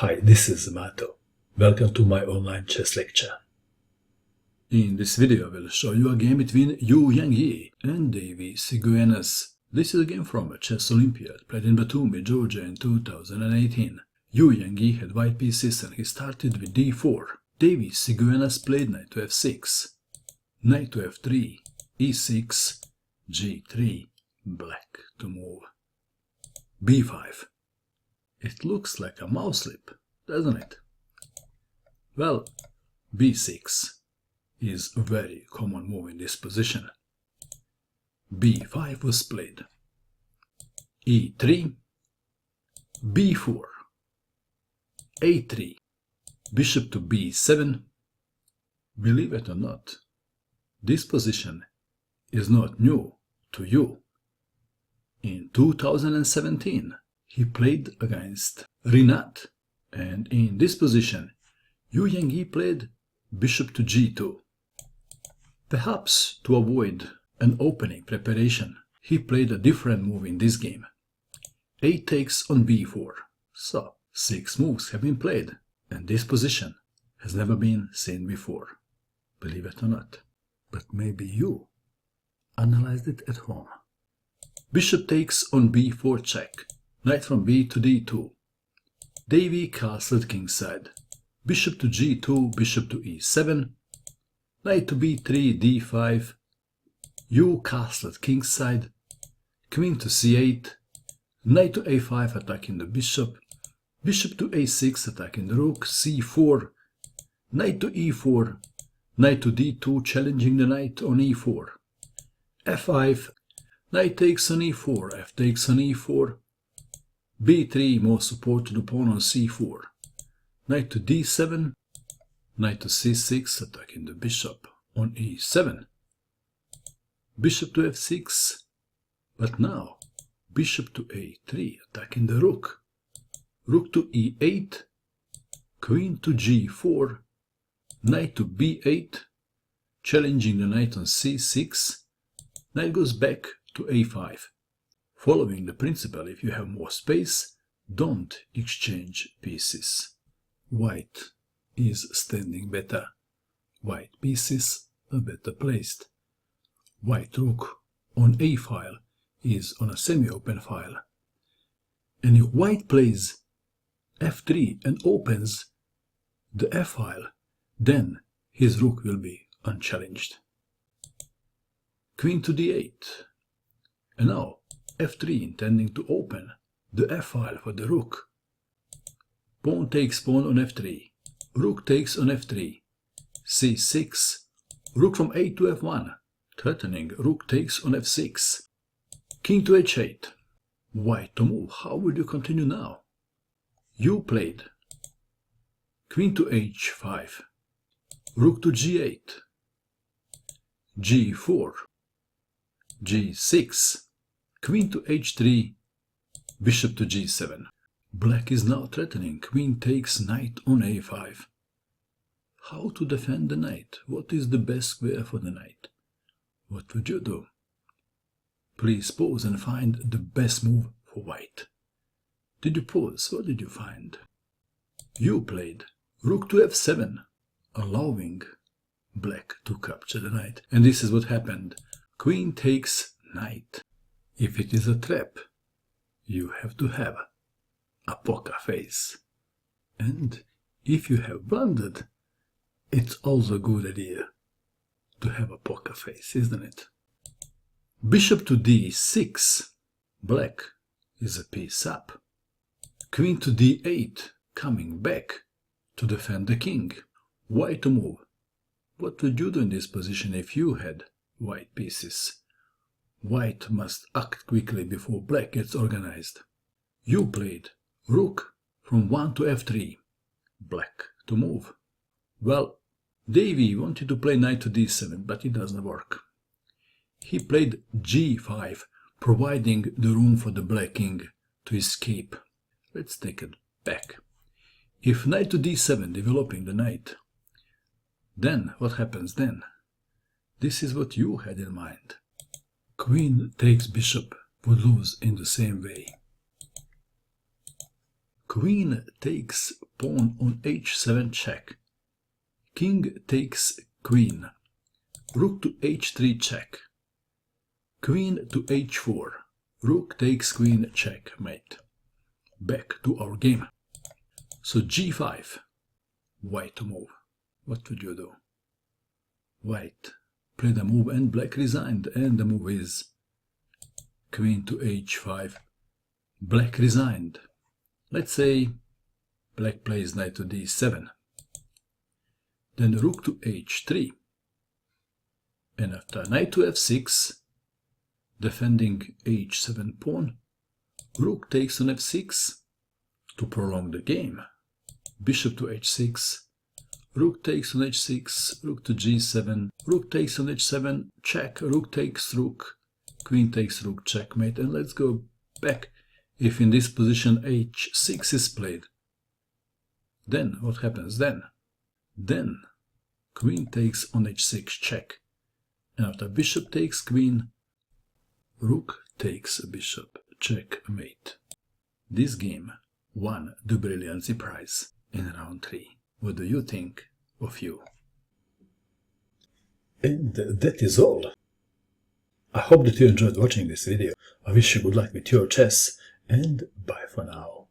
Hi, this is Mato. Welcome to my online chess lecture. In this video I will show you a game between Yangyi and Deivy Siguenas. This is a game from a chess Olympiad played in Batumi, Georgia in 2018. Yangyi had white pieces and he started with d4. Deivy Siguenas played knight to f6, knight to f3, e6, g3, black to move, b5. It looks like a mouse slip, doesn't it? Well, b6 is a very common move in this position. b5 was played. e3, b4, a3, bishop to b7. Believe it or not, this position is not new to you. In 2017, he played against Rinat, and in this position, Yangyi played bishop to g2. Perhaps to avoid an opening preparation, he played a different move in this game. A takes on b4. So, 6 moves have been played, and this position has never been seen before. Believe it or not. But maybe you analyzed it at home. Bishop takes on b4 check. Knight from b to d2. Deivy castled kingside. Bishop to g2, bishop to e7. Knight to b3, d5. You castled kingside. Queen to c8. Knight to a5 attacking the bishop. Bishop to a6 attacking the rook. c4. Knight to e4. Knight to d2 challenging the knight on e4. f5. Knight takes on e4. F takes on e4. b3 more support to the pawn on c4. Knight to d7. Knight to c6 attacking the bishop on e7. Bishop to f6. But now bishop to a3 attacking the rook. Rook to e8. Queen to g4. Knight to b8. Challenging the knight on c6. Knight goes back to a5. Following the principle, if you have more space, don't exchange pieces. White is standing better. White pieces are better placed. White rook on a file is on a semi-open file. And if white plays f3 and opens the f file, then his rook will be unchallenged. Queen to d8. And now f3 intending to open the f file for the rook. Pawn takes pawn on f3. Rook takes on f3. c6. Rook from a to f1. Threatening rook takes on f6. King to h8. White to move. How will you continue now? You played queen to h5. Rook to g8. g4. g6. Queen to h3, bishop to g7. Black is now threatening. Queen takes knight on a5. How to defend the knight? What is the best square for the knight? What would you do? Please pause and find the best move for white. Did you pause? What did you find? You played rook to f7, allowing black to capture the knight. And this is what happened. Queen takes knight. If it is a trap, you have to have a poker face. And if you have blundered, it's also a good idea to have a poker face, isn't it? Bishop to d6. Black is a piece up. Queen to d8, coming back to defend the king. White to move. What would you do in this position if you had white pieces? White must act quickly before black gets organized. You played rook from 1 to f3. Black to move. Well, Deivy wanted to play knight to d7, but it doesn't work. He played g5, providing the room for the black king to escape. Let's take it back. If knight to d7, developing the knight, then what happens then? This is what you had in mind. Queen takes bishop would lose in the same way. Queen takes pawn on h7 check. King takes queen. Rook to h3 check. Queen to h4. Rook takes queen checkmate. Back to our game. So g5. White to move. What would you do? White played the move and black resigned, and the move is queen to h5. Black resigned. Let's say black plays knight to d7. Then rook to h3. And after knight to f6, defending h7 pawn, rook takes on f6 to prolong the game. Bishop to h6, rook takes on h6, rook to g7, rook takes on h7, check, rook takes rook, queen takes rook, checkmate. And let's go back. If in this position h6 is played, then what happens then? Then queen takes on h6 check, and after bishop takes queen, rook takes bishop, checkmate. This game won the Brilliancy Prize in round 3. What do you think of you? And that is all. I hope that you enjoyed watching this video. I wish you good luck with your chess, and bye for now.